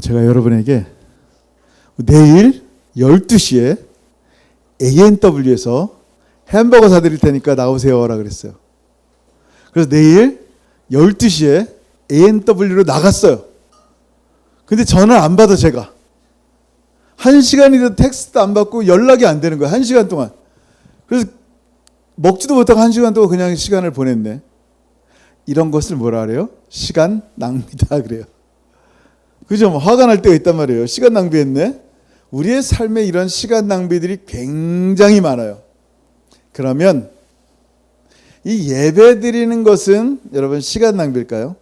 제가 여러분에게 내일 12시에 A&W에서 햄버거 사드릴 테니까 나오세요라 그랬어요. 그래서 내일 12시에 A&W로 나갔어요. 근데 전화 안 받아 제가. 1시간이라도 텍스트도 안 받고 연락이 안 되는 거예요. 1시간 동안. 그래서 먹지도 못하고 1시간 동안 그냥 시간을 보냈네. 이런 것을 뭐라 그래요? 시간 낭비다 그래요. 그죠? 화가 날 때가 있단 말이에요. 시간 낭비했네. 우리의 삶에 이런 시간 낭비들이 굉장히 많아요. 그러면 이 예배 드리는 것은 여러분 시간 낭비일까요?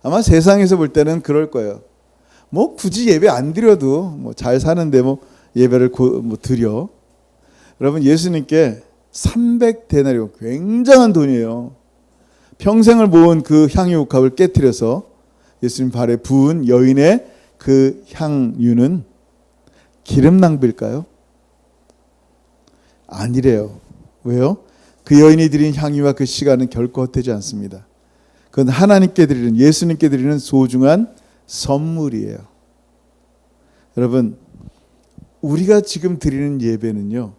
아마 세상에서 볼 때는 그럴 거예요. 뭐 굳이 예배 안 드려도 뭐 잘 사는데 뭐 예배를 드려. 여러분 예수님께 300데나리온 굉장한 돈이에요. 평생을 모은 그 향유옥합을 깨트려서 예수님 발에 부은 여인의 그 향유는 기름 낭비일까요? 아니래요. 왜요? 그 여인이 드린 향유와 그 시간은 결코 헛되지 않습니다. 그건 하나님께 드리는, 예수님께 드리는 소중한 선물이에요. 여러분, 우리가 지금 드리는 예배는요,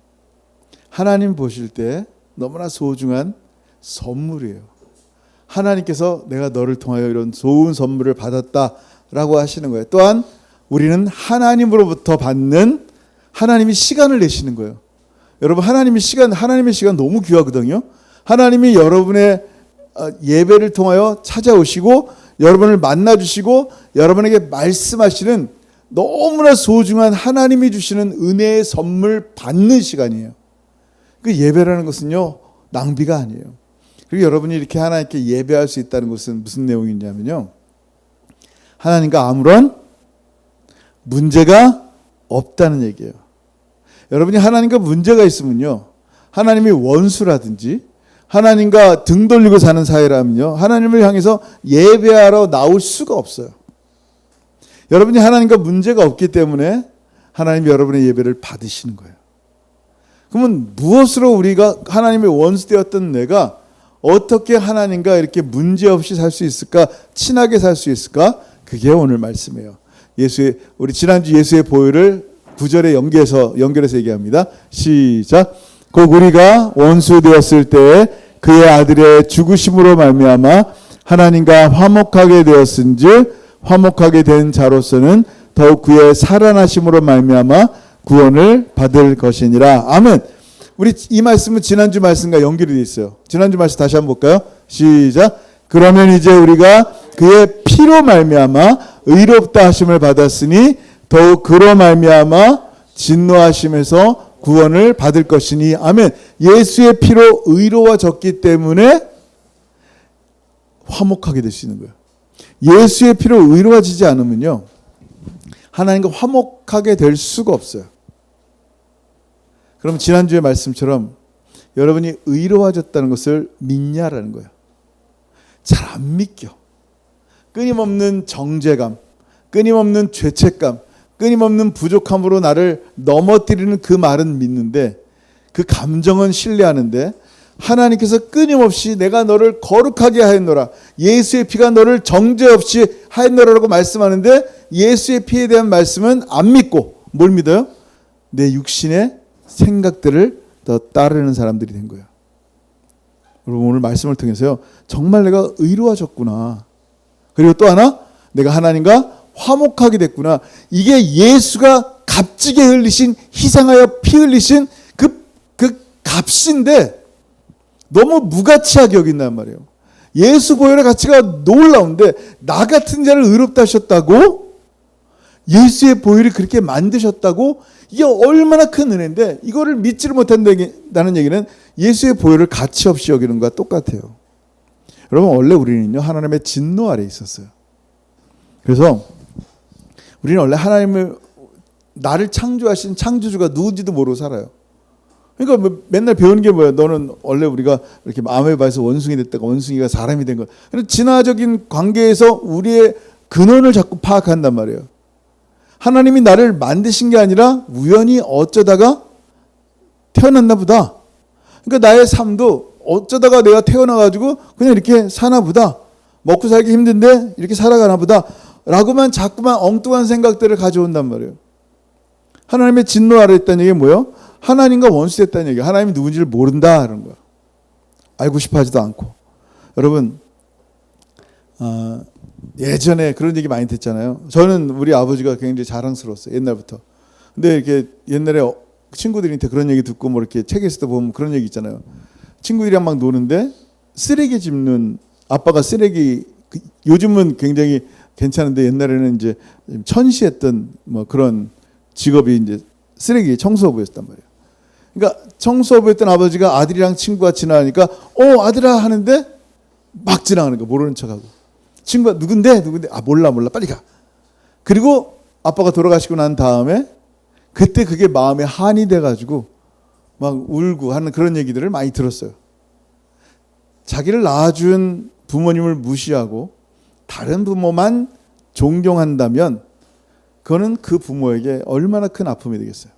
하나님 보실 때 너무나 소중한 선물이에요. 하나님께서 내가 너를 통하여 이런 좋은 선물을 받았다라고 하시는 거예요. 또한 우리는 하나님으로부터 받는, 하나님이 시간을 내시는 거예요. 여러분 하나님의 시간 너무 귀하거든요. 하나님이 여러분의 예배를 통하여 찾아오시고 여러분을 만나주시고 여러분에게 말씀하시는 너무나 소중한 하나님이 주시는 은혜의 선물 받는 시간이에요. 그 예배라는 것은요, 낭비가 아니에요. 그리고 여러분이 이렇게 하나님께 예배할 수 있다는 것은 무슨 내용이냐면요, 하나님과 아무런 문제가 없다는 얘기예요. 여러분이 하나님과 문제가 있으면요, 하나님이 원수라든지 하나님과 등 돌리고 사는 사회라면요, 하나님을 향해서 예배하러 나올 수가 없어요. 여러분이 하나님과 문제가 없기 때문에 하나님이 여러분의 예배를 받으시는 거예요. 그러면 무엇으로 우리가 하나님의 원수되었던 내가 어떻게 하나님과 이렇게 문제없이 살 수 있을까? 친하게 살 수 있을까? 그게 오늘 말씀이에요. 우리 지난주 예수의 보혈을 9절에 연결해서 얘기합니다. 시작. 곧 우리가 원수 되었을 때 그의 아들의 죽으심으로 말미암아 하나님과 화목하게 되었은즉 화목하게 된 자로서는 더욱 그의 살아나심으로 말미암아 구원을 받을 것이니라. 아멘. 우리 이 말씀은 지난주 말씀과 연결이 되어 있어요. 지난주 말씀 다시 한번 볼까요? 시작. 그러면 이제 우리가 그의 피로 말미암아 의롭다 하심을 받았으니 더욱 그로 말미암아 진노하심에서 구원을 받을 것이니. 아멘. 예수의 피로 의로워졌기 때문에 화목하게 될 수 있는 거예요. 예수의 피로 의로워지지 않으면요, 하나님과 화목하게 될 수가 없어요. 그럼 지난주의 말씀처럼 여러분이 의로워졌다는 것을 믿냐라는 거예요. 잘 안 믿겨. 끊임없는 정죄감, 끊임없는 죄책감, 끊임없는 부족함으로 나를 넘어뜨리는 그 말은 믿는데, 그 감정은 신뢰하는데, 하나님께서 끊임없이 내가 너를 거룩하게 하였노라, 예수의 피가 너를 정죄 없이 하였노라라고 말씀하는데, 예수의 피에 대한 말씀은 안 믿고 뭘 믿어요? 내 육신의 생각들을 더 따르는 사람들이 된 거예요. 여러분 오늘 말씀을 통해서요, 정말 내가 의로워졌구나, 그리고 또 하나 내가 하나님과 화목하게 됐구나, 이게 예수가 값지게 흘리신, 희생하여 피 흘리신 그 값인데 너무 무가치하게 여긴단 말이에요. 예수 보혈의 가치가 놀라운데 나 같은 자를 의롭다 하셨다고, 예수의 보혈이 그렇게 만드셨다고, 이게 얼마나 큰 은혜인데 이거를 믿지를 못한다는 얘기는 예수의 보혈을 가치 없이 여기는 것과 똑같아요. 여러분 원래 우리는요, 하나님의 진노 아래에 있었어요. 그래서 우리는 원래 하나님을, 나를 창조하신 창조주가 누군지도 모르고 살아요. 그러니까 맨날 배우는 게 뭐야? 너는 원래 우리가 이렇게 마음에 봐서 원숭이 됐다가 원숭이가 사람이 된 거. 진화적인 관계에서 우리의 근원을 자꾸 파악한단 말이에요. 하나님이 나를 만드신 게 아니라 우연히 어쩌다가 태어났나 보다. 그러니까 나의 삶도 어쩌다가 내가 태어나가지고 그냥 이렇게 사나 보다. 먹고 살기 힘든데 이렇게 살아가나 보다. 라고만 자꾸만 엉뚱한 생각들을 가져온단 말이에요. 하나님의 진노 아래 있다는 얘기가 뭐예요? 하나님과 원수됐다는 얘기예요. 하나님이 누군지를 모른다 하는 거예요. 알고 싶어 하지도 않고. 여러분, 예전에 그런 얘기 많이 듣잖아요. 저는 우리 아버지가 굉장히 자랑스러웠어요. 옛날부터. 근데 이렇게 옛날에 친구들한테 그런 얘기 듣고 뭐 이렇게 책에서도 보면 그런 얘기 있잖아요. 친구들이랑 막 노는데 쓰레기 짚는 아빠가 쓰레기, 요즘은 굉장히 괜찮은데 옛날에는 이제 천시했던 뭐 그런 직업이 이제 쓰레기 청소부였단 말이에요. 그러니까 청소부였던 아버지가 아들이랑 친구가 지나가니까 아들아 하는데 막 지나가는 거 모르는 척하고, 친구가 누군데 몰라 빨리 가. 그리고 아빠가 돌아가시고 난 다음에 그때 그게 마음에 한이 돼가지고 막 울고 하는 그런 얘기들을 많이 들었어요. 자기를 낳아준 부모님을 무시하고 다른 부모만 존경한다면 그거는 그 부모에게 얼마나 큰 아픔이 되겠어요.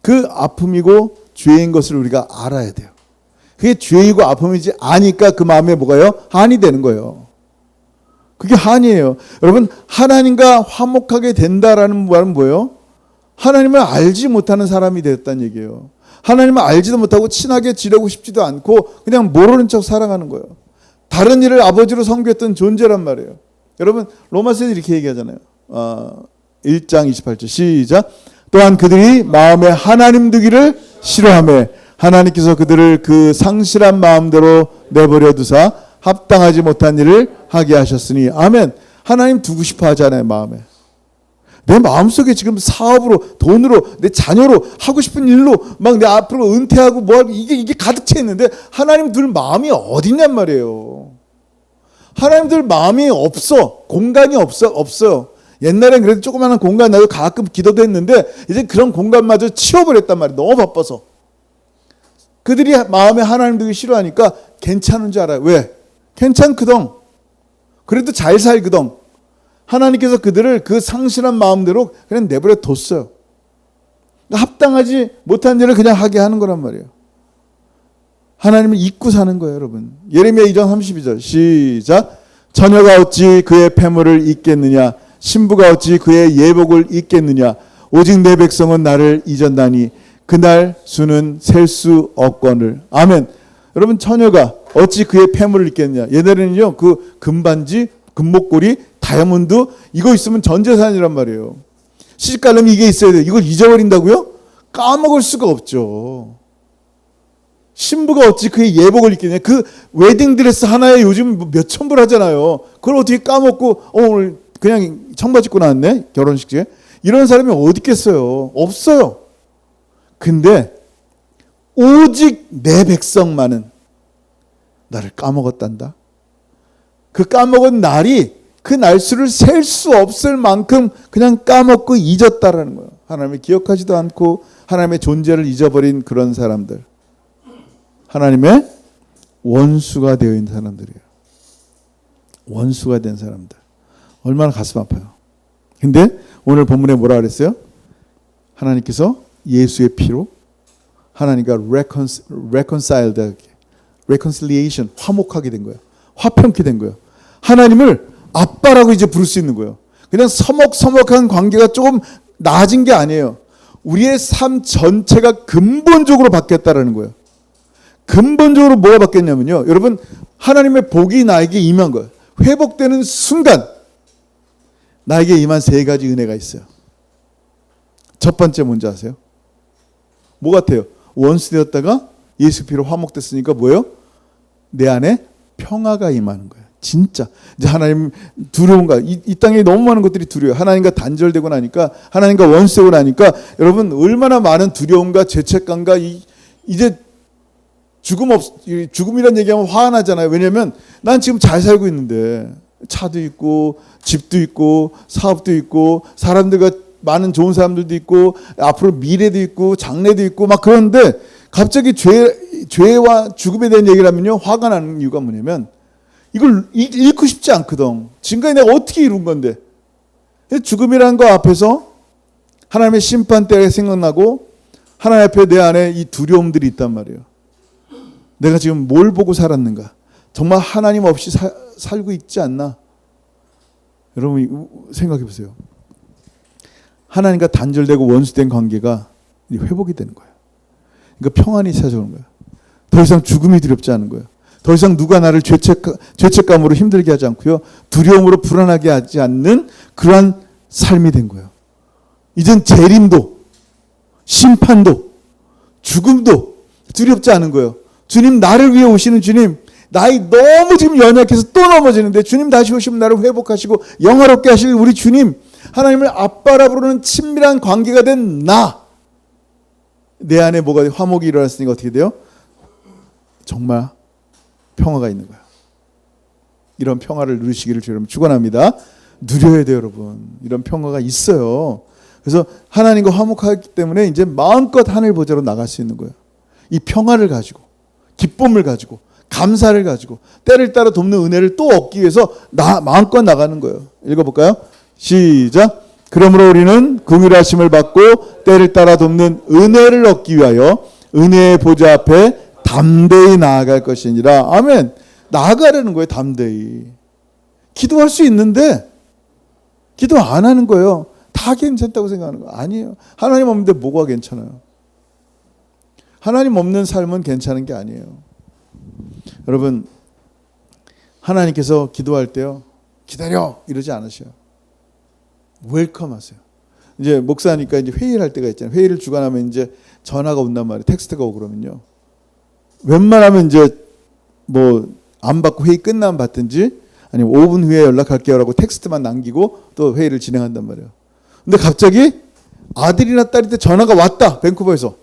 그 아픔이고 죄인 것을 우리가 알아야 돼요. 그게 죄이고 아픔이지 아니까 그 마음에 뭐가요? 한이 되는 거예요. 그게 한이에요. 여러분, 하나님과 화목하게 된다라는 말은 뭐예요? 하나님을 알지 못하는 사람이 되었다는 얘기예요. 하나님을 알지도 못하고 친하게 지내고 싶지도 않고 그냥 모르는 척 살아가는 거예요. 다른 일을 아버지로 섬겼던 존재란 말이에요. 여러분, 로마서에 이렇게 얘기하잖아요. 1장 28절 시작. 또한 그들이 마음에 하나님 두기를 싫어하며 하나님께서 그들을 그 상실한 마음대로 내버려 두사 합당하지 못한 일을 하게 하셨으니. 아멘. 하나님 두고 싶어 하잖아요. 마음에. 내 마음속에 지금 사업으로, 돈으로, 내 자녀로, 하고 싶은 일로 막 내 앞으로 은퇴하고 뭐하고 이게 가득 차 있는데 하나님 둘 마음이 어딨냔 말이에요. 하나님 둘 마음이 없어. 공간이 없어요. 옛날엔 그래도 조그마한 공간 나도 가끔 기도도 했는데 이제 그런 공간마저 치워버렸단 말이에요. 너무 바빠서. 그들이 마음에 하나님 두기 싫어하니까 괜찮은 줄 알아요. 왜? 괜찮거든. 그래도 잘 살거든. 하나님께서 그들을 그 상실한 마음대로 그냥 내버려 뒀어요. 합당하지 못한 일을 그냥 하게 하는 거란 말이에요. 하나님을 잊고 사는 거예요, 여러분. 예레미야 2장 32절 시작. 처녀가 어찌 그의 패물을 잊겠느냐, 신부가 어찌 그의 예복을 잊겠느냐. 오직 내 백성은 나를 잊었나니 그날 수는 셀 수 없거늘. 아멘. 여러분, 처녀가 어찌 그의 패물을 잊겠느냐. 옛날에는요, 그 금반지, 금목걸이, 다이아몬드 이거 있으면 전 재산이란 말이에요. 시집 가려면 이게 있어야 돼요. 이걸 잊어버린다고요? 까먹을 수가 없죠. 신부가 어찌 그의 예복을 입겠냐. 그 웨딩드레스 하나에 요즘 몇천 불 하잖아요. 그걸 어떻게 까먹고 오늘 그냥 청바지 입고 나왔네, 결혼식에. 이런 사람이 어디 있겠어요? 없어요. 근데 오직 내 백성만은 나를 까먹었단다. 그 까먹은 날이 그 날수를 셀 수 없을 만큼 그냥 까먹고 잊었다라는 거예요. 하나님을 기억하지도 않고 하나님의 존재를 잊어버린 그런 사람들. 하나님의 원수가 되어 있는 사람들이에요. 원수가 된 사람들. 얼마나 가슴 아파요. 근데 오늘 본문에 뭐라 그랬어요? 하나님께서 예수의 피로 하나님과 reconciliation, 화목하게 된 거예요. 화평케 된 거예요. 하나님을 아빠라고 이제 부를 수 있는 거예요. 그냥 서먹서먹한 관계가 조금 나아진 게 아니에요. 우리의 삶 전체가 근본적으로 바뀌었다라는 거예요. 근본적으로 뭐가 바뀌었냐면요. 여러분, 하나님의 복이 나에게 임한 거예요. 회복되는 순간 나에게 임한 세 가지 은혜가 있어요. 첫 번째 뭔지 아세요? 뭐 같아요? 원수 되었다가 예수 피로 화목됐으니까 뭐예요? 내 안에 평화가 임하는 거예요. 진짜 이제 하나님 두려운가, 이 땅에 너무 많은 것들이 두려워요. 하나님과 단절되고 나니까, 하나님과 원수되고 나니까 여러분 얼마나 많은 두려움과 죄책감과 이제 죽음이란 얘기하면 화가 나잖아요. 왜냐하면 난 지금 잘 살고 있는데 차도 있고 집도 있고 사업도 있고 사람들과 많은 좋은 사람들도 있고 앞으로 미래도 있고 장래도 있고 막 그런데 갑자기 죄와 죽음에 대한 얘기를 하면요 화가 나는 이유가 뭐냐면 이걸 잃고 싶지 않거든. 지금까지 내가 어떻게 이룬 건데. 죽음이라는 거 앞에서 하나님의 심판대가 생각나고 하나님 앞에 내 안에 이 두려움들이 있단 말이에요. 내가 지금 뭘 보고 살았는가. 정말 하나님 없이 살고 있지 않나. 여러분 생각해 보세요. 하나님과 단절되고 원수된 관계가 회복이 되는 거예요. 그러니까 평안이 찾아오는 거예요. 더 이상 죽음이 두렵지 않은 거예요. 더 이상 누가 나를 죄책감으로 힘들게 하지 않고요. 두려움으로 불안하게 하지 않는 그러한 삶이 된 거예요. 이젠 재림도 심판도 죽음도 두렵지 않은 거예요. 주님, 나를 위해 오시는 주님, 나이 너무 지금 연약해서 또 넘어지는데 주님 다시 오시면 나를 회복하시고 영화롭게 하실 우리 주님, 하나님을 아빠라 부르는 친밀한 관계가 된 내 안에 뭐가 화목이 일어났으니까 어떻게 돼요? 정말 평화가 있는 거예요. 이런 평화를 누리시기를 여러분 축원합니다. 누려야 돼요, 여러분. 이런 평화가 있어요. 그래서 하나님과 화목하기 때문에 이제 마음껏 하늘 보좌로 나갈 수 있는 거예요. 이 평화를 가지고, 기쁨을 가지고, 감사를 가지고, 때를 따라 돕는 은혜를 또 얻기 위해서 마음껏 나가는 거예요. 읽어볼까요? 시작. 그러므로 우리는 긍휼하심을 받고 때를 따라 돕는 은혜를 얻기 위하여 은혜의 보좌 앞에 담대히 나아갈 것이니라. 아멘. 나아가려는 거예요. 담대히. 기도할 수 있는데 기도 안 하는 거예요. 다 괜찮다고 생각하는 거 아니에요. 하나님 없는데 뭐가 괜찮아요? 하나님 없는 삶은 괜찮은 게 아니에요. 여러분, 하나님께서 기도할 때요, 기다려 이러지 않으셔요. 웰컴 하세요. 이제 목사니까 이제 회의를 할 때가 있잖아요. 회의를 주관하면 이제 전화가 온단 말이에요. 텍스트가 오고 그러면요. 웬만하면 이제 뭐 안 받고 회의 끝나면 받든지 아니면 5분 후에 연락할게요 라고 텍스트만 남기고 또 회의를 진행한단 말이에요. 근데 갑자기 아들이나 딸한테 전화가 왔다. 밴쿠버에서.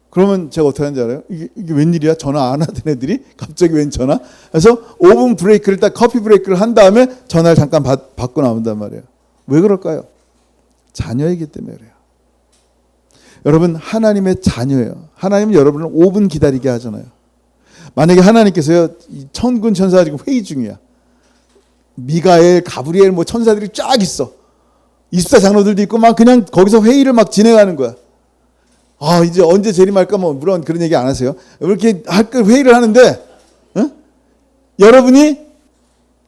그러면 제가 어떻게 하는지 알아요? 이게 웬일이야? 전화 안 하던 애들이 갑자기 웬 전화? 그래서 5분 브레이크를 딱 커피 브레이크를 한 다음에 전화를 잠깐 받고 나온단 말이에요. 왜 그럴까요? 자녀이기 때문에 그래요. 여러분, 하나님의 자녀예요. 하나님은 여러분을 5분 기다리게 하잖아요. 만약에 하나님께서요, 천군 천사 지금 회의 중이야. 미가엘, 가브리엘 뭐 천사들이 쫙 있어. 24장로들도 있고 막 그냥 거기서 회의를 막 진행하는 거야. 아, 이제 언제 재림할까 뭐 물론 그런 얘기 안 하세요. 이렇게 회의를 하는데 여러분이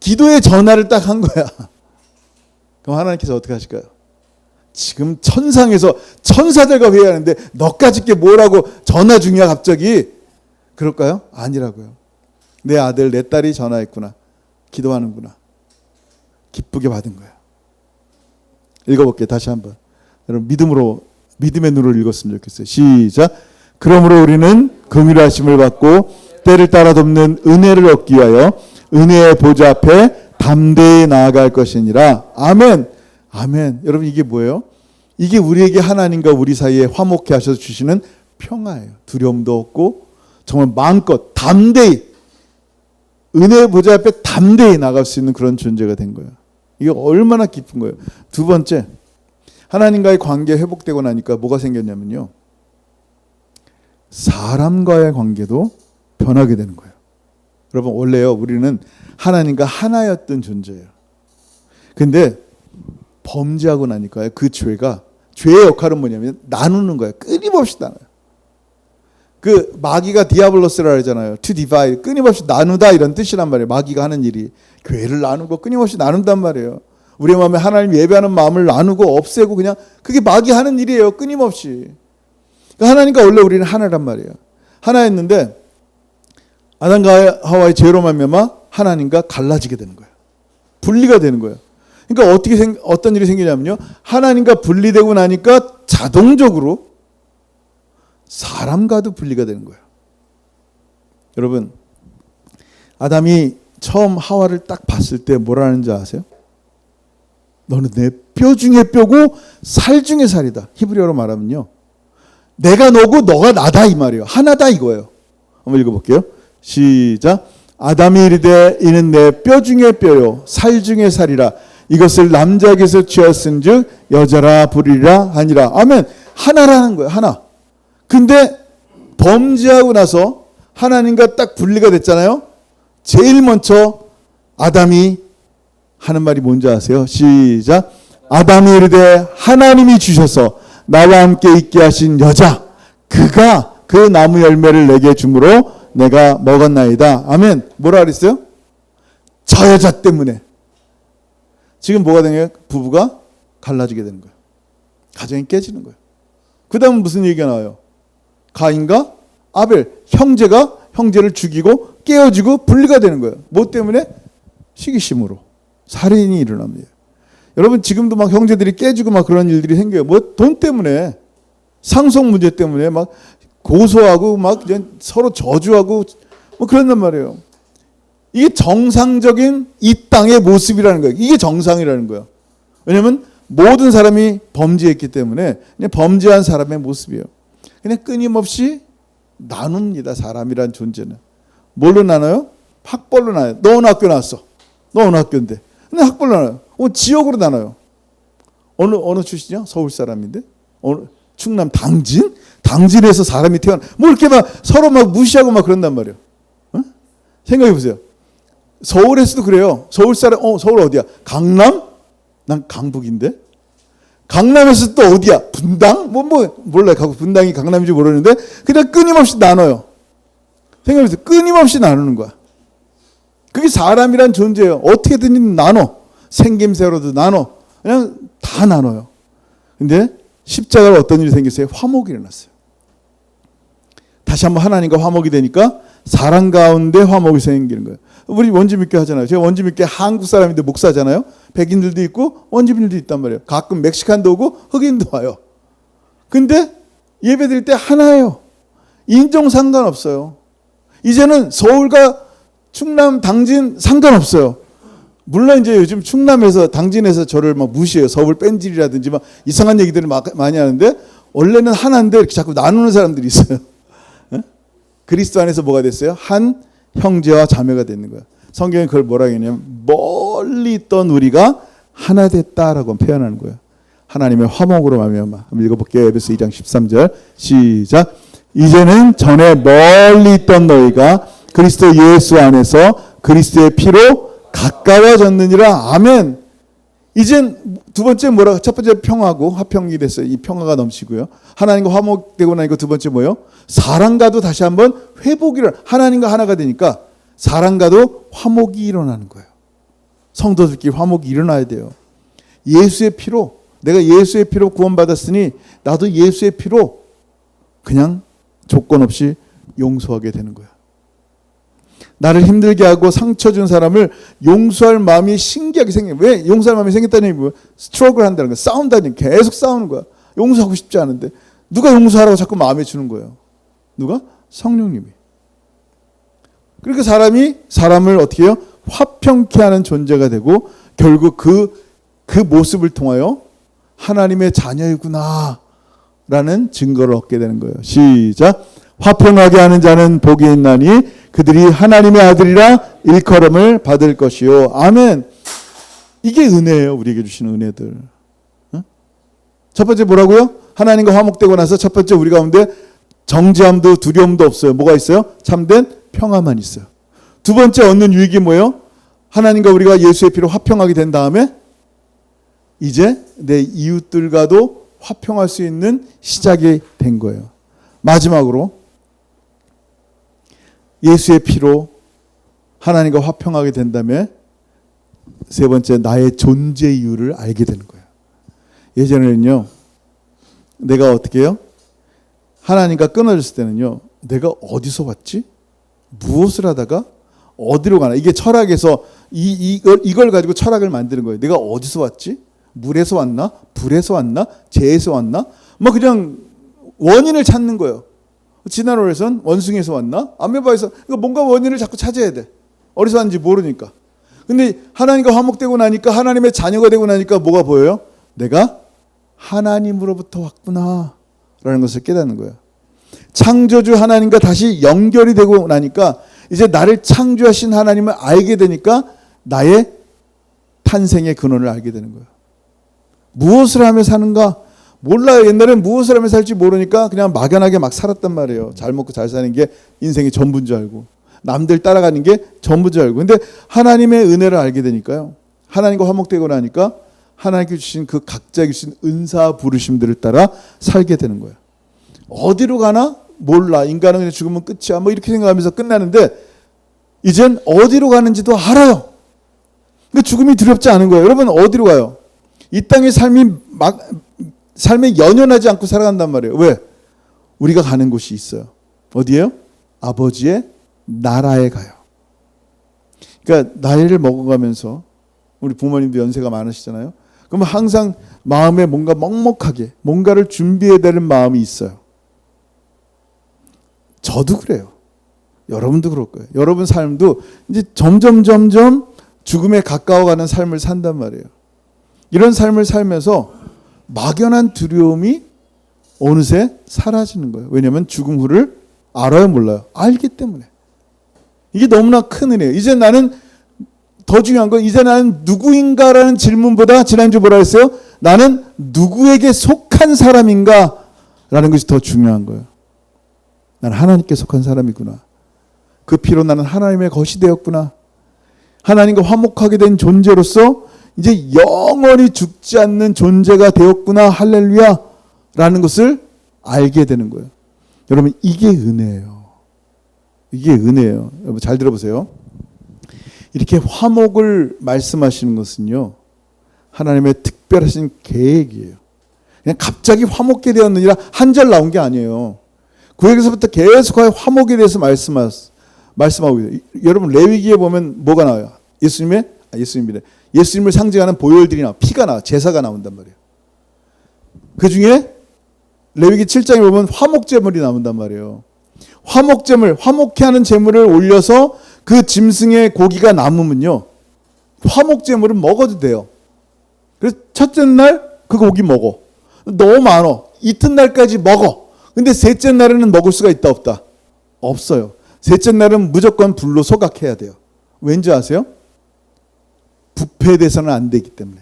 기도의 전화를 딱 한 거야. 그럼 하나님께서 어떻게 하실까요? 지금 천상에서 천사들과 회의하는데 너까짓 게 뭐라고 전화 중이야 갑자기. 그럴까요? 아니라고요. 내 아들 내 딸이 전화했구나. 기도하는구나. 기쁘게 받은 거야. 읽어볼게요. 다시 한번. 여러분 믿음의 눈으로 읽었으면 좋겠어요. 시작. 그러므로 우리는 긍휼하심을 받고 때를 따라 돕는 은혜를 얻기 위하여 은혜의 보좌 앞에 담대히 나아갈 것이니라. 아멘. 아멘. 여러분 이게 뭐예요? 이게 우리에게 하나님과 우리 사이에 화목케 하셔서 주시는 평화예요. 두려움도 없고 정말 마음껏 담대히 은혜의 보좌 앞에 담대히 나갈 수 있는 그런 존재가 된 거예요. 이게 얼마나 깊은 거예요. 두 번째, 하나님과의 관계 회복되고 나니까 뭐가 생겼냐면요, 사람과의 관계도 변하게 되는 거예요. 여러분 원래요, 우리는 하나님과 하나였던 존재예요. 근데 범죄하고 나니까요, 그 죄의 역할은 뭐냐면 나누는 거예요. 끊임없이 나눠요. 그 마귀가 디아블로스라 하잖아요. To divide, 끊임없이 나누다 이런 뜻이란 말이에요. 마귀가 하는 일이 교회를 나누고 끊임없이 나눈단 말이에요. 우리 마음에 하나님 예배하는 마음을 나누고 없애고 그냥 그게 마귀 하는 일이에요. 끊임없이. 그러니까 하나님과 원래 우리는 하나란 말이에요. 하나였는데 아담과 하와의 죄로 말미암아 하나님과 갈라지게 되는 거예요. 분리가 되는 거예요. 그러니까 어떤 일이 생기냐면요, 하나님과 분리되고 나니까 자동적으로 사람과도 분리가 되는 거예요. 여러분, 아담이 처음 하와를 딱 봤을 때 뭐라는 줄 아세요? 너는 내 뼈 중에 뼈고 살 중에 살이다. 히브리어로 말하면요, 내가 너고 너가 나다 이 말이에요. 하나다 이거예요. 한번 읽어볼게요. 시작. 아담이 이르되 이는 내 뼈 중에 뼈요 살 중에 살이라. 이것을 남자에게서 취하였은즉 여자라 부르리라 하니라. 아멘. 하나라는 거예요. 하나. 근데 범죄하고 나서 하나님과 딱 분리가 됐잖아요. 제일 먼저 아담이 하는 말이 뭔지 아세요? 시작. 아담이 이르되 하나님이 주셔서 나와 함께 있게 하신 여자, 그가 그 나무 열매를 내게 주므로 내가 먹었나이다. 아멘. 뭐라 그랬어요? 저 여자 때문에. 지금 뭐가 되냐? 부부가 갈라지게 되는 거예요. 가정이 깨지는 거예요. 그 다음 무슨 얘기가 나와요? 가인과 아벨, 형제가 형제를 죽이고 깨어지고 분리가 되는 거예요. 뭐 때문에? 시기심으로. 살인이 일어납니다. 여러분 지금도 막 형제들이 깨지고 막 그런 일들이 생겨요. 뭐 돈 때문에, 상속 문제 때문에 막 고소하고 막 서로 저주하고 뭐 그런단 말이에요. 이게 정상적인 이 땅의 모습이라는 거예요. 이게 정상이라는 거예요. 왜냐하면 모든 사람이 범죄했기 때문에 그냥 범죄한 사람의 모습이에요. 그냥 끊임없이 나눕니다. 사람이란 존재는. 뭘로 나눠요? 학벌로 나눠요. 너 어느 학교 나왔어? 너 어느 학교인데? 근데 학벌로 나눠요. 지역으로 나눠요. 어느 출신이야? 서울 사람인데? 충남 당진? 당진에서 사람이 태어나. 뭐 이렇게 막 서로 막 무시하고 막 그런단 말이에요. 어? 생각해 보세요. 서울에서도 그래요. 서울 사람, 서울 어디야? 강남? 난 강북인데? 강남에서 또 어디야? 분당? 몰라요. 분당이 강남인지 모르는데, 그냥 끊임없이 나눠요. 생각해 보세요. 끊임없이 나누는 거야. 그게 사람이란 존재예요. 어떻게든 나눠. 생김새로도 나눠. 그냥 다 나눠요. 근데 십자가로 어떤 일이 생겼어요? 화목이 일어났어요. 다시 한번 하나님과 화목이 되니까 사랑 가운데 화목이 생기는 거예요. 우리 원주민교 하잖아요. 제가 원주민교 한국 사람인데 목사잖아요. 백인들도 있고 원주민들도 있단 말이에요. 가끔 멕시칸도 오고 흑인도 와요. 근데 예배 드릴 때 하나예요. 인종 상관없어요. 이제는 서울과 충남, 당진 상관없어요. 물론 이제 요즘 충남에서, 당진에서 저를 막 무시해요. 서울 뺀질이라든지 막 이상한 얘기들을 많이 하는데, 원래는 하나인데 이렇게 자꾸 나누는 사람들이 있어요. 그리스도 안에서 뭐가 됐어요? 한 형제와 자매가 되는 거예요. 성경이 그걸 뭐라고 했냐면 멀리 있던 우리가 하나 됐다라고 표현하는 거예요. 하나님의 화목으로 말미암아. 한번 읽어볼게요. 에베소 2장 13절 시작. 이제는 전에 멀리 있던 너희가 그리스도 예수 안에서 그리스도의 피로 가까워졌느니라. 아멘. 이젠 두 번째 뭐라? 첫 번째 평화고 화평이 됐어요. 이 평화가 넘치고요. 하나님과 화목되고 나니까 두 번째 뭐예요? 사랑과도 다시 한번 회복이 일어나. 하나님과 하나가 되니까 사랑과도 화목이 일어나는 거예요. 성도들끼리 화목이 일어나야 돼요. 예수의 피로, 내가 예수의 피로 구원받았으니 나도 예수의 피로 그냥 조건 없이 용서하게 되는 거야. 나를 힘들게 하고 상처 준 사람을 용서할 마음이 신기하게 생겨요. 왜 용서할 마음이 생겼다는 얘기 뭐예요? 스트러글 한다는 거야. 싸운다는 거야. 계속 싸우는 거야. 용서하고 싶지 않은데 누가 용서하라고 자꾸 마음에 주는 거예요? 누가? 성령님이. 그러니까 사람이 사람을 어떻게 해요? 화평케 하는 존재가 되고 결국 그 모습을 통하여 하나님의 자녀이구나 라는 증거를 얻게 되는 거예요. 시작. 화평하게 하는 자는 복이 있나니 그들이 하나님의 아들이라 일컬음을 받을 것이요. 아멘. 이게 은혜예요. 우리에게 주시는 은혜들. 첫 번째 뭐라고요? 하나님과 화목되고 나서 첫 번째 우리 가운데 정죄함도 두려움도 없어요. 뭐가 있어요? 참된 평화만 있어요. 두 번째 얻는 유익이 뭐예요? 하나님과 우리가 예수의 피로 화평하게 된 다음에 이제 내 이웃들과도 화평할 수 있는 시작이 된 거예요. 마지막으로 예수의 피로 하나님과 화평하게 된 다음에 세 번째 나의 존재 이유를 알게 되는 거예요. 예전에는요. 내가 어떻게 해요? 하나님과 끊어졌을 때는요. 내가 어디서 왔지? 무엇을 하다가 어디로 가나? 이게 철학에서 이걸 가지고 철학을 만드는 거예요. 내가 어디서 왔지? 물에서 왔나? 불에서 왔나? 재에서 왔나? 뭐 그냥 원인을 찾는 거예요. 진화론에서는 원숭이에서 왔나? 아메바에서. 그러니까 뭔가 원인을 자꾸 찾아야 돼. 어디서 왔는지 모르니까. 근데 하나님과 화목되고 나니까 하나님의 자녀가 되고 나니까 뭐가 보여요? 내가 하나님으로부터 왔구나 라는 것을 깨닫는 거예요. 창조주 하나님과 다시 연결이 되고 나니까 이제 나를 창조하신 하나님을 알게 되니까 나의 탄생의 근원을 알게 되는 거예요. 무엇을 하며 사는가? 몰라요. 옛날엔 무엇을 하며 살지 모르니까 그냥 막연하게 막 살았단 말이에요. 잘 먹고 잘 사는 게 인생의 전부인 줄 알고 남들 따라가는 게 전부인 줄 알고. 근데 하나님의 은혜를 알게 되니까요. 하나님과 화목되고 나니까 하나님께 주신 그 각자에게 주신 은사 부르심들을 따라 살게 되는 거예요. 어디로 가나 몰라. 인간은 그냥 죽으면 끝이야. 뭐 이렇게 생각하면서 끝나는데 이젠 어디로 가는지도 알아요. 그 죽음이 두렵지 않은 거예요. 여러분 어디로 가요? 이 땅의 삶에 연연하지 않고 살아간단 말이에요. 왜? 우리가 가는 곳이 있어요. 어디예요? 아버지의 나라에 가요. 그러니까 나이를 먹어가면서 우리 부모님도 연세가 많으시잖아요. 그러면 항상 마음에 뭔가 먹먹하게 뭔가를 준비해야 되는 마음이 있어요. 저도 그래요. 여러분도 그럴 거예요. 여러분 삶도 이제 점점 죽음에 가까워가는 삶을 산단 말이에요. 이런 삶을 살면서 막연한 두려움이 어느새 사라지는 거예요. 왜냐하면 죽음 후를 알아요, 몰라요? 알기 때문에. 이게 너무나 큰 은혜예요. 이제 나는 더 중요한 건 이제 나는 누구인가라는 질문보다 지난주 뭐라 했어요? 나는 누구에게 속한 사람인가? 라는 것이 더 중요한 거예요. 나는 하나님께 속한 사람이구나. 그 피로 나는 하나님의 것이 되었구나. 하나님과 화목하게 된 존재로서 이제 영원히 죽지 않는 존재가 되었구나. 할렐루야. 라는 것을 알게 되는 거예요. 여러분 이게 은혜예요. 이게 은혜예요. 여러분 잘 들어보세요. 이렇게 화목을 말씀하시는 것은요. 하나님의 특별하신 계획이에요. 그냥 갑자기 화목게 되었느니라 한 절 나온 게 아니에요. 구약에서부터 계속 화목에 대해서 말씀하고 있어요. 여러분 레위기에 보면 뭐가 나와요? 예수님을 상징하는 보혈들이 나와. 피가 나와. 제사가 나온단 말이에요. 그 중에 레위기 7장에 보면 화목제물이 나온단 말이에요. 화목제물, 화목케 하는 제물을 올려서 그 짐승의 고기가 남으면요. 화목제물은 먹어도 돼요. 그래서 첫째 날 그 고기 먹어. 너무 많어. 이튿날까지 먹어. 근데 셋째 날에는 먹을 수가 있다 없다? 없어요. 셋째 날은 무조건 불로 소각해야 돼요. 왠지 아세요? 부패돼서는 안 되기 때문에.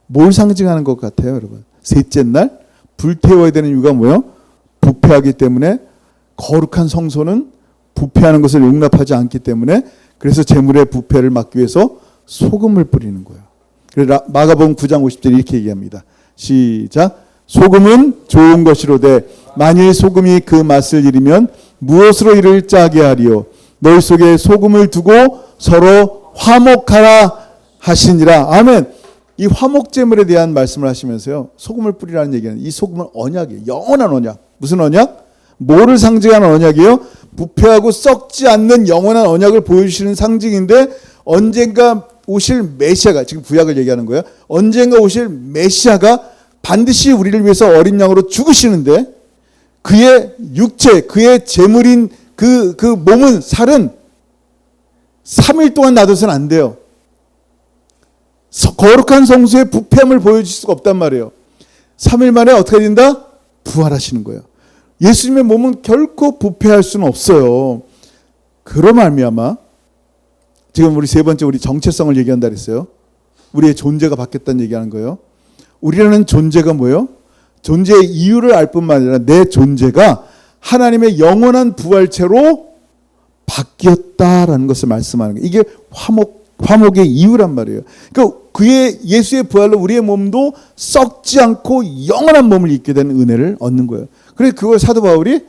뭘 상징하는 것 같아요, 여러분? 셋째 날 불태워야 되는 이유가 뭐예요? 부패하기 때문에 거룩한 성소는 부패하는 것을 용납하지 않기 때문에 그래서 제물의 부패를 막기 위해서 소금을 뿌리는 거예요. 그래서 마가복음 9장 50절에 이렇게 얘기합니다. 시작. 소금은 좋은 것이로되 만일 소금이 그 맛을 잃으면 무엇으로 이를 짜게 하리요? 너희 속에 소금을 두고 서로 화목하라 하시니라. 아멘. 이 화목제물에 대한 말씀을 하시면서요. 소금을 뿌리라는 얘기는 이 소금은 언약이에요. 영원한 언약. 무슨 언약? 뭐를 상징하는 언약이에요? 부패하고 썩지 않는 영원한 언약을 보여주시는 상징인데 언젠가 오실 메시아가, 지금 구약을 얘기하는 거예요. 언젠가 오실 메시아가 반드시 우리를 위해서 어린 양으로 죽으시는데 그의 육체, 그의 제물인 그 몸은 살은 3일 동안 놔둬서는 안 돼요. 거룩한 성소의 부패함을 보여줄 수가 없단 말이에요. 3일 만에 어떻게 된다? 부활하시는 거예요. 예수님의 몸은 결코 부패할 수는 없어요. 그로 말미암아 지금 우리 세 번째 우리 정체성을 얘기한다 그랬어요. 우리의 존재가 바뀌었다는 얘기하는 거예요. 우리라는 존재가 뭐예요? 존재의 이유를 알 뿐만 아니라 내 존재가 하나님의 영원한 부활체로 바뀌었다라는 것을 말씀하는 거예요. 이게 화목의 이유란 말이에요. 그러니까 예수의 부활로 우리의 몸도 썩지 않고 영원한 몸을 입게 되는 은혜를 얻는 거예요. 그래서 그걸 사도 바울이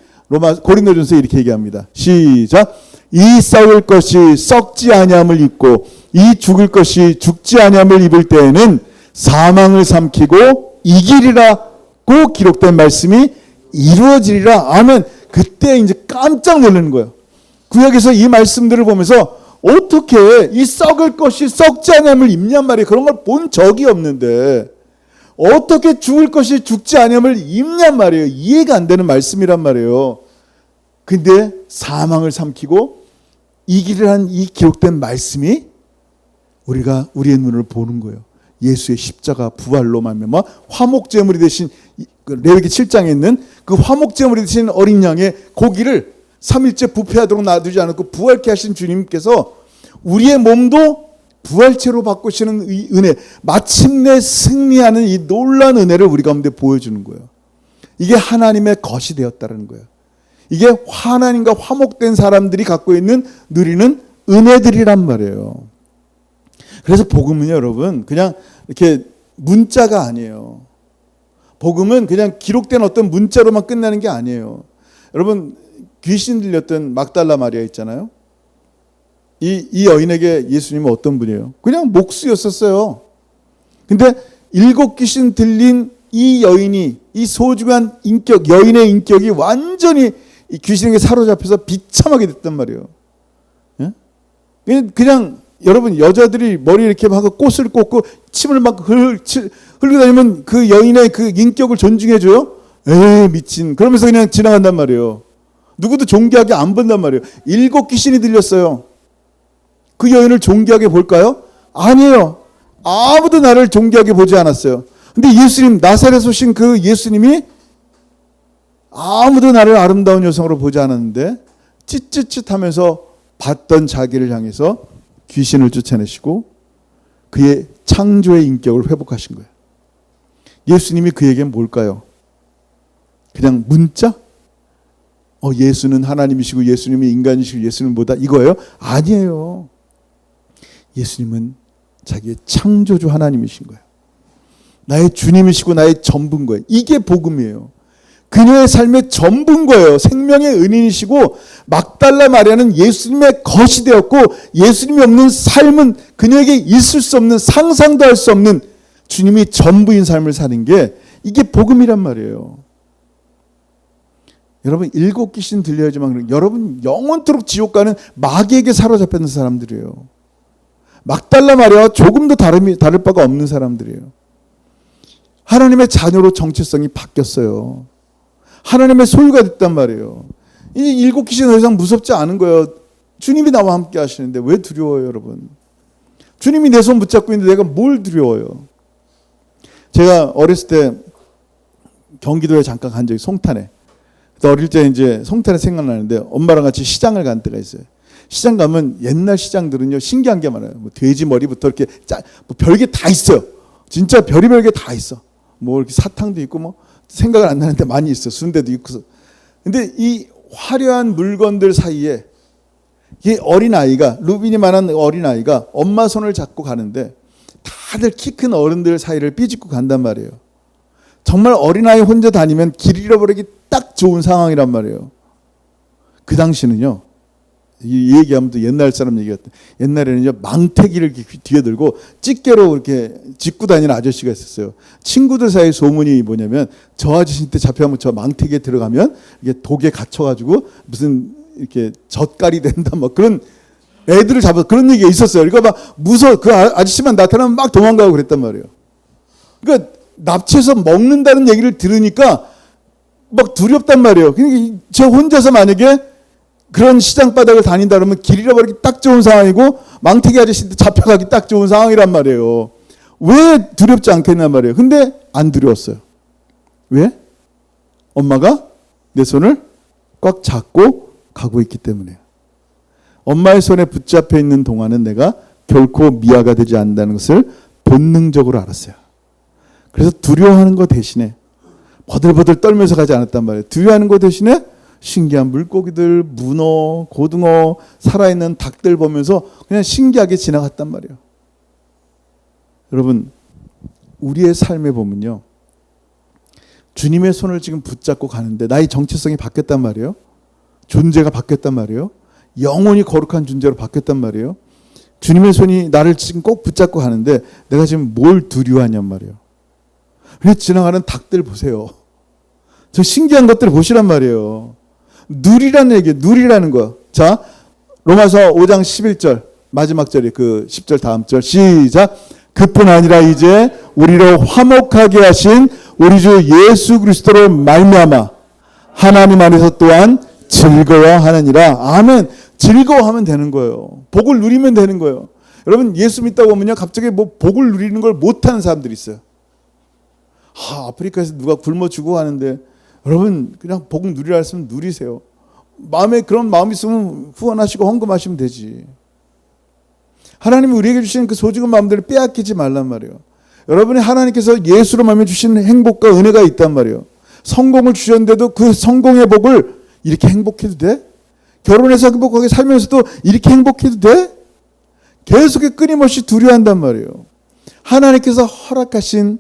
고린도전서에 이렇게 얘기합니다. 시작. 이 썩을 것이 썩지 아니함을 입고 이 죽을 것이 죽지 아니함을 입을 때에는 사망을 삼키고 이기리라고 기록된 말씀이 이루어지리라. 아멘. 그때 이제 깜짝 놀라는 거예요. 구약에서 이 말씀들을 보면서 어떻게 이 썩을 것이 썩지 아니함을 입냔 말이에요. 그런 걸 본 적이 없는데 어떻게 죽을 것이 죽지 아니함을 입냔 말이에요. 이해가 안 되는 말씀이란 말이에요. 근데 사망을 삼키고 이기리라는 이 기록된 말씀이 우리가 우리의 눈을 보는 거예요. 예수의 십자가 부활로 말미암아 화목제물이 되신 레위기 7장에 있는 그 화목제물이 되신 어린 양의 고기를 3일째 부패하도록 놔두지 않고 부활케 하신 주님께서 우리의 몸도 부활체로 바꾸시는 이 은혜, 마침내 승리하는 이 놀라운 은혜를 우리 가운데 보여주는 거예요. 이게 하나님의 것이 되었다는 거예요. 이게 하나님과 화목된 사람들이 갖고 있는 누리는 은혜들이란 말이에요. 그래서 복음은요, 여러분, 그냥 이렇게 문자가 아니에요. 복음은 그냥 기록된 어떤 문자로만 끝나는 게 아니에요. 여러분, 귀신 들렸던 막달라 마리아 있잖아요. 이 여인에게 예수님은 어떤 분이에요? 그냥 목수였었어요. 근데 7 귀신 들린 이 여인이, 이 소중한 인격, 여인의 인격이 완전히 이 귀신에게 사로잡혀서 비참하게 됐단 말이에요. 예? 그냥 여러분, 여자들이 머리 이렇게 하고 꽃을 꽂고 침을 막 흘리고 다니면 그 여인의 그 인격을 존중해줘요? 에이, 미친. 그러면서 그냥 지나간단 말이에요. 누구도 존귀하게 안 본단 말이에요. 7 귀신이 들렸어요. 그 여인을 존귀하게 볼까요? 아니에요. 아무도 나를 존귀하게 보지 않았어요. 근데 예수님, 나사렛 오신 그 예수님이 아무도 나를 아름다운 여성으로 보지 않았는데 찌릿찌릿하면서 봤던 자기를 향해서 귀신을 쫓아내시고 그의 창조의 인격을 회복하신 거예요. 예수님이 그에겐 뭘까요? 그냥 문자? 예수는 하나님이시고 예수님이 인간이시고 예수는 뭐다? 이거예요? 아니에요. 예수님은 자기의 창조주 하나님이신 거예요. 나의 주님이시고 나의 전부인 거예요. 이게 복음이에요. 그녀의 삶의 전부인 거예요. 생명의 은인이시고 막달라 마리아는 예수님의 것이 되었고 예수님이 없는 삶은 그녀에게 있을 수 없는, 상상도 할 수 없는 주님이 전부인 삶을 사는 게 이게 복음이란 말이에요. 여러분, 7 귀신 들려야지만 여러분 영원토록 지옥 가는 마귀에게 사로잡혔는 사람들이에요. 막달라 마리아와 조금도 다를 바가 없는 사람들이에요. 하나님의 자녀로 정체성이 바뀌었어요. 하나님의 소유가 됐단 말이에요. 이 7 귀신은 더 이상 무섭지 않은 거예요. 주님이 나와 함께 하시는데 왜 두려워요, 여러분? 주님이 내 손 붙잡고 있는데 내가 뭘 두려워요? 제가 어렸을 때 경기도에 잠깐 간 적이 송탄에. 어릴 때 이제 송탄에 생각나는데 엄마랑 같이 시장을 간 때가 있어요. 시장 가면 옛날 시장들은요 신기한 게 많아요. 뭐 돼지 머리부터 이렇게 뭐 별게 다 있어요. 진짜 별의별 게 다 있어. 뭐 이렇게 사탕도 있고 뭐 생각을 안 나는데 많이 있어. 순대도 있고. 근데 이 화려한 물건들 사이에 이 어린아이가, 루빈이만한 어린아이가 엄마 손을 잡고 가는데 다들 키 큰 어른들 사이를 삐짓고 간단 말이에요. 정말 어린아이 혼자 다니면 길 잃어버리기 딱 좋은 상황이란 말이에요. 그 당시는요, 이 얘기하면 또 옛날 사람 얘기였대. 옛날에는요, 망태기를 뒤에 들고 찌개로 이렇게 짚고 다니는 아저씨가 있었어요. 친구들 사이 소문이 뭐냐면 저 아저씨 때 잡혀가면 저 망태기에 들어가면 이게 독에 갇혀가지고 무슨 이렇게 젓갈이 된다 뭐 그런 애들을 잡아서 그런 얘기가 있었어요. 그러니까 막 무서워. 그 아저씨만 나타나면 막 도망가고 그랬단 말이에요. 그러니까 납치해서 먹는다는 얘기를 들으니까 막 두렵단 말이에요. 그러니까 저 혼자서 만약에 그런 시장 바닥을 다닌다 그러면 길 잃어버리기 딱 좋은 상황이고 망태기 아저씨도 잡혀가기 딱 좋은 상황이란 말이에요. 왜 두렵지 않겠냐 말이에요. 근데 안 두려웠어요. 왜? 엄마가 내 손을 꽉 잡고 가고 있기 때문에요. 엄마의 손에 붙잡혀 있는 동안은 내가 결코 미아가 되지 않는다는 것을 본능적으로 알았어요. 그래서 두려워하는 것 대신에 버들버들 떨면서 가지 않았단 말이에요. 두려워하는 것 대신에 신기한 물고기들, 문어, 고등어, 살아있는 닭들 보면서 그냥 신기하게 지나갔단 말이에요. 여러분, 우리의 삶에 보면요, 주님의 손을 지금 붙잡고 가는데 나의 정체성이 바뀌었단 말이에요. 존재가 바뀌었단 말이에요. 영원히 거룩한 존재로 바뀌었단 말이에요. 주님의 손이 나를 지금 꼭 붙잡고 가는데 내가 지금 뭘 두려워하냔 말이에요. 그래서 지나가는 닭들 보세요. 저 신기한 것들을 보시란 말이에요. 누리라는 얘기예요. 누리라는 거. 자, 로마서 5장 11절 마지막 절이 그 10절 다음 절 시작. 그뿐 아니라 이제 우리로 화목하게 하신 우리 주 예수 그리스도로 말미암아 하나님 안에서 또한 즐거워하느니라. 아멘. 즐거워하면 되는 거예요. 복을 누리면 되는 거예요. 여러분, 예수 믿다고 보면요, 갑자기 뭐 복을 누리는 걸 못하는 사람들이 있어요. 아프리카에서 누가 굶어 죽어 하는데 여러분 그냥 복 누리라 했으면 누리세요. 마음에 그런 마음이 있으면 후원하시고 헌금하시면 되지. 하나님이 우리에게 주시는 그 소중한 마음들을 빼앗기지 말란 말이에요. 여러분이 하나님께서 예수로 말미암아 주신 행복과 은혜가 있단 말이에요. 성공을 주셨는데도 그 성공의 복을 이렇게 행복해도 돼? 결혼해서 행복하게 살면서도 이렇게 행복해도 돼? 계속 끊임없이 두려워한단 말이에요. 하나님께서 허락하신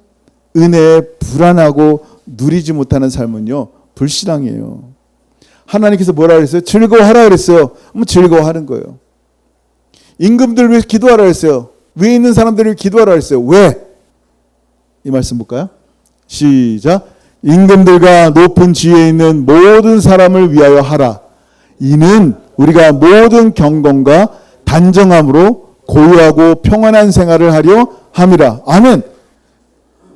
은혜에 불안하고 누리지 못하는 삶은요, 불신앙이에요. 하나님께서 뭐라 그랬어요? 즐거워하라 그랬어요. 즐거워하는 거예요. 임금들을 위해 기도하라 했어요. 위에 있는 사람들을 기도하라 했어요. 왜? 이 말씀 볼까요? 시작. 임금들과 높은 지위에 있는 모든 사람을 위하여 하라. 이는 우리가 모든 경건과 단정함으로 고요하고 평안한 생활을 하려 함이라. 아멘.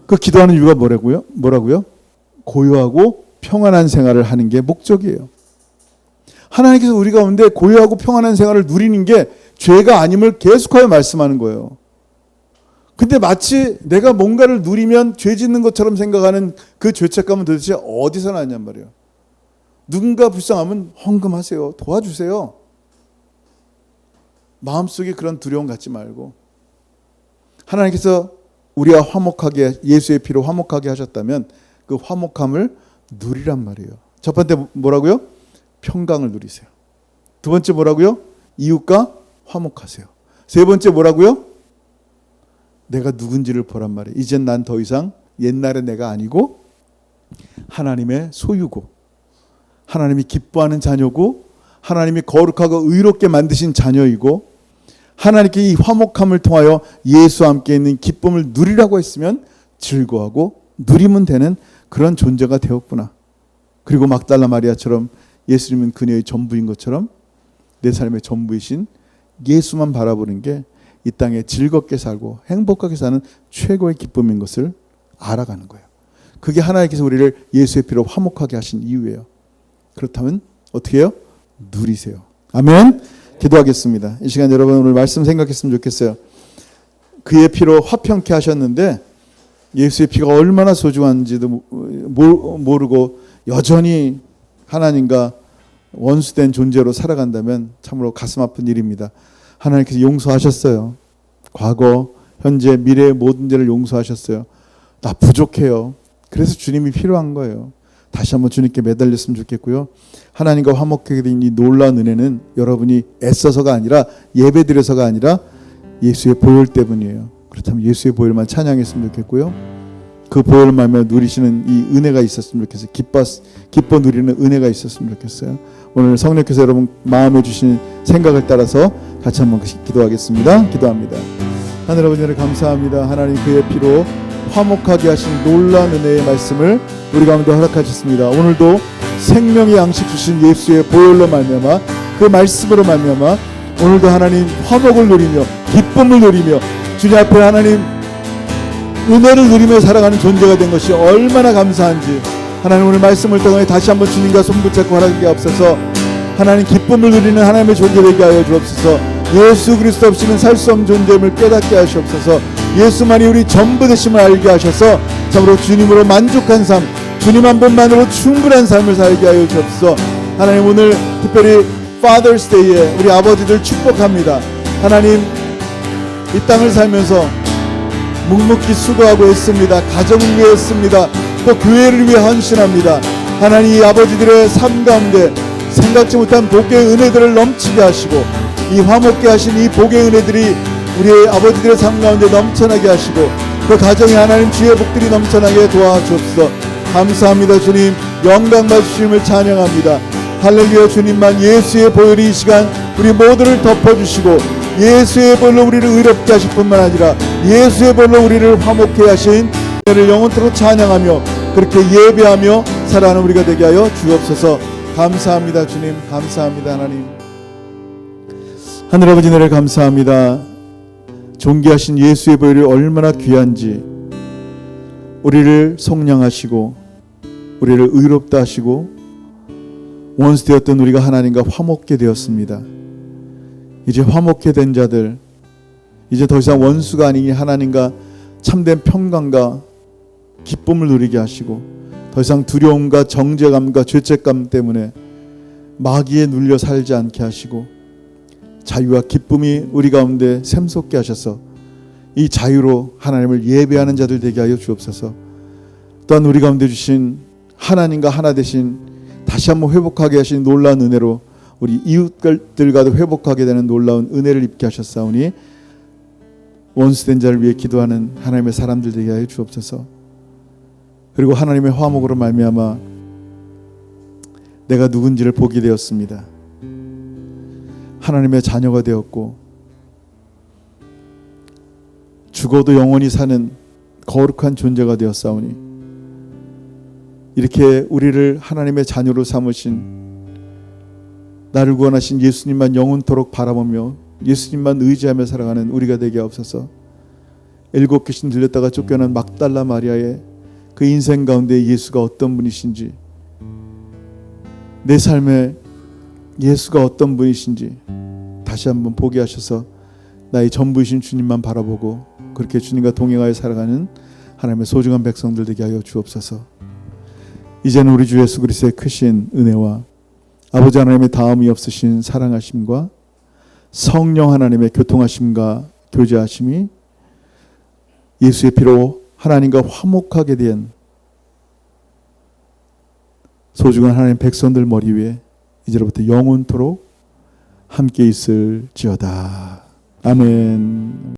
그 기도하는 이유가 뭐라고요? 고요하고 평안한 생활을 하는 게 목적이에요. 하나님께서 우리 가운데 고요하고 평안한 생활을 누리는 게 죄가 아님을 계속하여 말씀하는 거예요. 근데 마치 내가 뭔가를 누리면 죄 짓는 것처럼 생각하는 그 죄책감은 도대체 어디서 나냔 말이에요. 누군가 불쌍하면 헌금하세요. 도와주세요. 마음속에 그런 두려움 갖지 말고, 하나님께서 우리와 화목하게, 예수의 피로 화목하게 하셨다면 그 화목함을 누리란 말이에요. 첫 번째 뭐라고요? 평강을 누리세요. 두 번째 뭐라고요? 이웃과 화목하세요. 세 번째 뭐라고요? 내가 누군지를 보란 말이에요. 이젠 난 더 이상 옛날의 내가 아니고 하나님의 소유고, 하나님이 기뻐하는 자녀고, 하나님이 거룩하고 의롭게 만드신 자녀이고, 하나님께 이 화목함을 통하여 예수와 함께 있는 기쁨을 누리라고 했으면 즐거워하고 누리면 되는 그런 존재가 되었구나. 그리고 막달라 마리아처럼 예수님은 그녀의 전부인 것처럼 내 삶의 전부이신 예수만 바라보는 게 이 땅에 즐겁게 살고 행복하게 사는 최고의 기쁨인 것을 알아가는 거예요. 그게 하나님께서 우리를 예수의 피로 화목하게 하신 이유예요. 그렇다면 어떻게 해요? 누리세요. 아멘. 기도하겠습니다. 이 시간 여러분 오늘 말씀 생각했으면 좋겠어요. 그의 피로 화평케 하셨는데 예수의 피가 얼마나 소중한지도 모르고 여전히 하나님과 원수된 존재로 살아간다면 참으로 가슴 아픈 일입니다. 하나님께서 용서하셨어요. 과거, 현재, 미래의 모든 죄를 용서하셨어요. 나 부족해요. 그래서 주님이 필요한 거예요. 다시 한번 주님께 매달렸으면 좋겠고요. 하나님과 화목하게 된 이 놀라운 은혜는 여러분이 애써서가 아니라, 예배드려서가 아니라 예수의 보혈 때문이에요. 그렇다면 예수의 보혈만 찬양했으면 좋겠고요. 그 보혈을 말며 누리시는 이 은혜가 있었으면 좋겠어요. 기뻐 누리는 은혜가 있었으면 좋겠어요. 오늘 성령께서 여러분 마음에 주신 생각을 따라서 같이 한번 기도하겠습니다. 기도합니다. 하늘 아버지 감사합니다. 하나님 그의 피로 화목하게 하신 놀라운 은혜의 말씀을 우리 가운데 허락하셨습니다. 오늘도 생명의 양식 주신 예수의 보혈로 말미암아, 그 말씀으로 말미암아 오늘도 하나님 화목을 누리며 기쁨을 누리며 주님 앞에 하나님 은혜를 누리며 살아가는 존재가 된 것이 얼마나 감사한지, 하나님 오늘 말씀을 통해 다시 한번 주님과 손붙잡고 하나님께 앞서서 하나님 기쁨을 누리는 하나님의 존재 되게 하여 주옵소서. 예수 그리스도 없이는 살 수 없는 존재임을 깨닫게 하시옵소서. 예수만이 우리 전부 되심을 알게 하셔서 참으로 주님으로 만족한 삶, 주님 한 분만으로 충분한 삶을 살게 하여 주옵소서. 하나님 오늘 특별히 Father's Day에 우리 아버지들 축복합니다. 하나님 이 땅을 살면서 묵묵히 수고하고 있습니다. 가정을 위해 했습니다. 또 교회를 위해 헌신합니다. 하나님 이 아버지들의 삶 가운데 생각지 못한 복의 은혜들을 넘치게 하시고, 이 화목게 하신 이 복의 은혜들이 우리의 아버지들의 삶 가운데 넘쳐나게 하시고, 그 가정에 하나님 주의 복들이 넘쳐나게 도와주옵소서. 감사합니다. 주님 영광 받으심을 찬양합니다. 할렐루야. 주님만 예수의 보혈이 이 시간 우리 모두를 덮어주시고, 예수의 보혈로 우리를 의롭게 하실 뿐만 아니라 예수의 보혈로 우리를 화목케 하신 은혜를 영원토록 찬양하며 그렇게 예배하며 살아가는 우리가 되게 하여 주옵소서. 감사합니다. 주님 감사합니다. 하나님 하늘아버지 은혜를 감사합니다. 존귀하신 예수의 보혈이 얼마나 귀한지, 우리를 속량하시고 우리를 의롭다 하시고 원수 되었던 우리가 하나님과 화목게 되었습니다. 이제 화목게 된 자들, 이제 더 이상 원수가 아니니 하나님과 참된 평강과 기쁨을 누리게 하시고, 더 이상 두려움과 정죄감과 죄책감 때문에 마귀에 눌려 살지 않게 하시고, 자유와 기쁨이 우리 가운데 샘솟게 하셔서 이 자유로 하나님을 예배하는 자들 되게 하여 주옵소서. 또한 우리 가운데 주신 하나님과 하나 되신 다시 한번 회복하게 하신 놀라운 은혜로 우리 이웃들과도 회복하게 되는 놀라운 은혜를 입게 하셨사오니 원수된 자를 위해 기도하는 하나님의 사람들 되게 하여 주옵소서. 그리고 하나님의 화목으로 말미암아 내가 누군지를 보게 되었습니다. 하나님의 자녀가 되었고 죽어도 영원히 사는 거룩한 존재가 되었사오니 이렇게 우리를 하나님의 자녀로 삼으신 나를 구원하신 예수님만 영원토록 바라보며 예수님만 의지하며 살아가는 우리가 되게 하옵소서. 7 귀신 들렸다가 쫓겨난 막달라 마리아의 그 인생 가운데 예수가 어떤 분이신지, 내 삶에 예수가 어떤 분이신지 다시 한번 보게 하셔서 나의 전부이신 주님만 바라보고 그렇게 주님과 동행하여 살아가는 하나님의 소중한 백성들 되게 하여 주옵소서. 이제는 우리 주 예수 그리스도의 크신 은혜와 아버지 하나님의 다음이 없으신 사랑하심과 성령 하나님의 교통하심과 교제하심이 예수의 피로 하나님과 화목하게 된 소중한 하나님 백성들 머리 위에 이제로부터 영원토록 함께 있을지어다. 아멘.